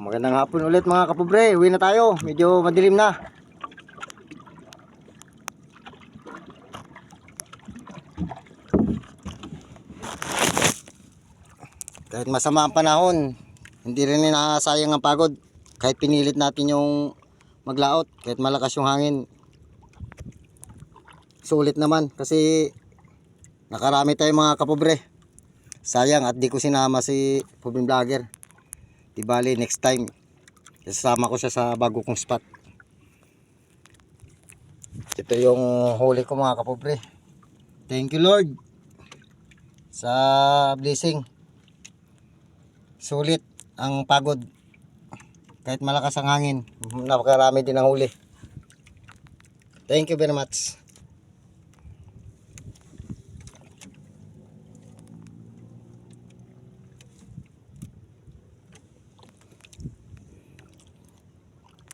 Magandang hapon ulit mga kapobre. Uwi na tayo. Medyo madilim na. Kahit masama ang panahon, hindi rin nasayang ang pagod. Kahit pinilit natin yung maglaot, kahit malakas yung hangin, sulit naman kasi nakarami tayo mga kapobre. Sayang at di ko sinama si Pubin Vlogger. Di bali next time isasama ko siya sa bago kong spot. Ito yung huli ko mga kapobre. Thank you Lord sa blessing. Sulit ang pagod kahit malakas ang hangin. Napakarami din ang huli. Thank you very much.